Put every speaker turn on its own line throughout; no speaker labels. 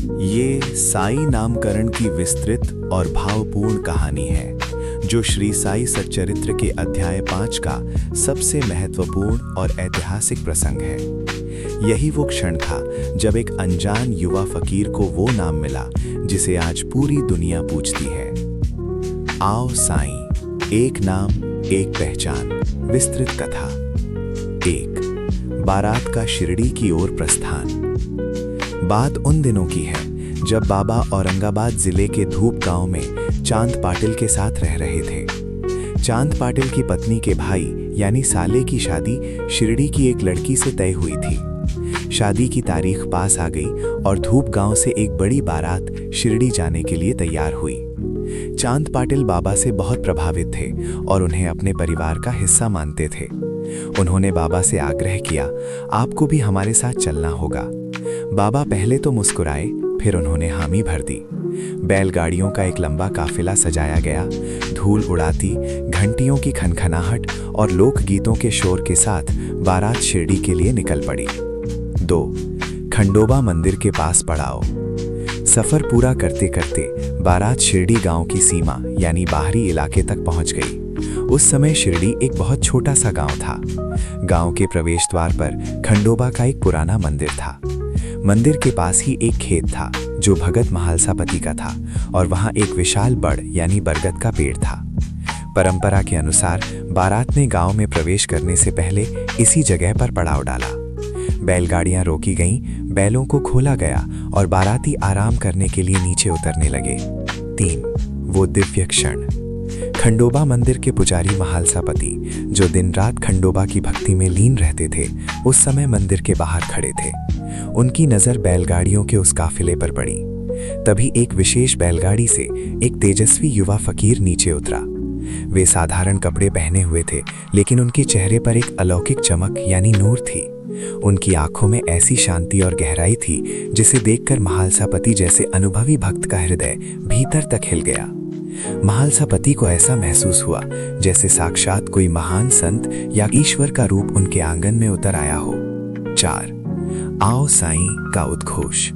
ये साईं नामकरण की विस्तृत और भावपूर्ण कहानी है जो श्री साई सच्चरित्र के अध्याय 5 का सबसे महत्वपूर्ण और ऐतिहासिक प्रसंग है। यही वो क्षण था जब एक अनजान युवा फकीर को वो नाम मिला जिसे आज पूरी दुनिया पूजती है। आओ साईं, एक नाम एक पहचान। विस्तृत कथा। 1। बारात का शिरडी की ओर प्रस्थान। बात उन दिनों की है जब बाबा औरंगाबाद जिले के धूप गांव में चांद पाटिल के साथ रह रहे थे। चांद पाटिल की पत्नी के भाई यानी साले की शादी शिरडी की एक लड़की से तय हुई थी। शादी की तारीख पास आ गई और धूप गांव से एक बड़ी बारात शिरडी जाने के लिए तैयार हुई। चांद पाटिल बाबा से बहुत प्रभावित थे और उन्हें अपने परिवार का हिस्सा मानते थे। उन्होंने बाबा से आग्रह किया, आपको भी हमारे साथ चलना होगा। बाबा पहले तो मुस्कुराए, फिर उन्होंने हामी भर दी। बैलगाड़ियों का एक लंबा काफिला सजाया गया। धूल उड़ाती, घंटियों की खनखनाहट और लोकगीतों के शोर के साथ बारात शिरडी के लिए निकल पड़ी। 2। खंडोबा मंदिर के पास पड़ाव। सफर पूरा करते करते बारात शिरडी गांव की सीमा यानी बाहरी इलाके तक पहुंच गई। उस समय शिरडी एक बहुत छोटा सा गांव था। गांव के प्रवेश द्वार पर खंडोबा का एक पुराना मंदिर था। मंदिर के पास ही एक खेत था जो भगत महालसापति का था और वहां एक विशाल बड़ यानी बरगद का पेड़ था। परंपरा के अनुसार बारात ने गांव में प्रवेश करने से पहले इसी जगह पर पड़ाव डाला। बैलगाड़ियां रोकी गईं, बैलों को खोला गया और बाराती आराम करने के लिए नीचे उतरने लगे। 3। वो दिव्य क्षण। खंडोबा मंदिर के पुजारी महालसापति जो दिन रात खंडोबा की भक्ति में लीन रहते थे, उस समय मंदिर के बाहर खड़े थे। उनकी नजर बैलगाड़ियों के उस काफिले पर पड़ी। तभी एक विशेष बैलगाड़ी से एक तेजस्वी युवा फकीर नीचे उतरा। वे साधारण कपड़े पहने हुए थे, लेकिन उनके चेहरे पर एक अलौकिक चमक यानी नूर थी। उनकी आंखों में ऐसी शांति और गहराई थी जिसे देखकर महालसापति जैसे अनुभवी भक्त का हृदय भीतर तक हिल गया। महालसापति को ऐसा महसूस हुआ जैसे साक्षात कोई महान संत या ईश्वर का रूप उनके आंगन में उतर आया हो। 4। आओ साईं का उद्घोष।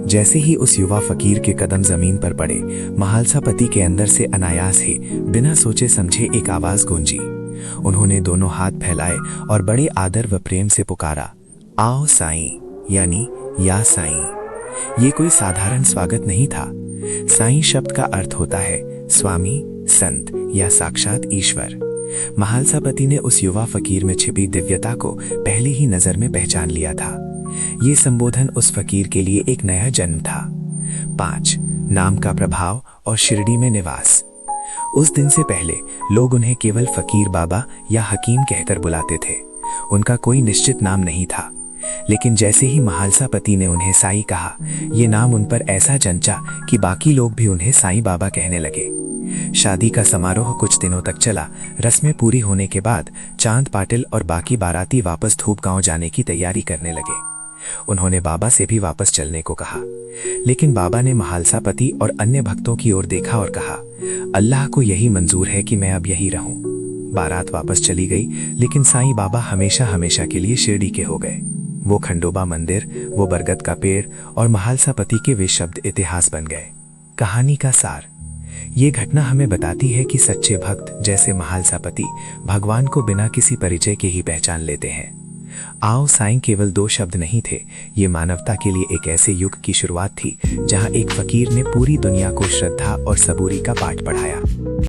जैसे ही उस युवा फकीर के कदम जमीन पर पड़े, महालसापति के अंदर से अनायास ही बिना सोचे समझे एक आवाज गूंजी। उन्होंने दोनों हाथ फैलाए और बड़े आदर व प्रेम से पुकारा, आओ साईं यानी या साईं। ये कोई साधारण स्वागत नहीं था। साईं शब्द का अर्थ होता है स्वामी, संत या साक्षात ईश्वर। महालसापति ने उस युवा फकीर में छिपी दिव्यता को पहली ही नजर में पहचान लिया था। ये संबोधन उस फकीर के लिए एक नया जन्म था। 5। नाम का प्रभाव और शिरडी में निवास। उस दिन से पहले लोग उन्हें केवल फकीर बाबा या हकीम कहकर बुलाते थे। उनका कोई निश्चित नाम नहीं था। लेकिन जैसे ही महालसापति ने उन्हें साईं कहा, ये नाम उन पर ऐसा जंचा कि बाकी लोग भी उन्हें साईं बाबा कहने लगे। शादी का समारोह कुछ दिनों तक चला। रस्में पूरी होने के बाद चांद पाटिल और बाकी बाराती वापस धूप गांव जाने की तैयारी करने लगे। उन्होंने बाबा से भी वापस चलने को कहा, लेकिन बाबा ने महालसापति और अन्य भक्तों की ओर देखा और कहा, अल्लाह को यही मंजूर है कि मैं अब यही रहूं। बारात वापस चली गई, लेकिन साईं बाबा हमेशा हमेशा के लिए शिरडी के हो गए। वो खंडोबा मंदिर, वो बरगद का पेड़ और महालसापति के वे शब्द इतिहास बन गए। कहानी का सार। ये घटना हमें बताती है कि सच्चे भक्त जैसे महालसापति भगवान को बिना किसी परिचय के ही पहचान लेते हैं। आओ साईं केवल 2 शब्द नहीं थे, ये मानवता के लिए एक ऐसे युग की शुरुआत थी जहां एक फकीर ने पूरी दुनिया को श्रद्धा और सबूरी का पाठ पढ़ाया।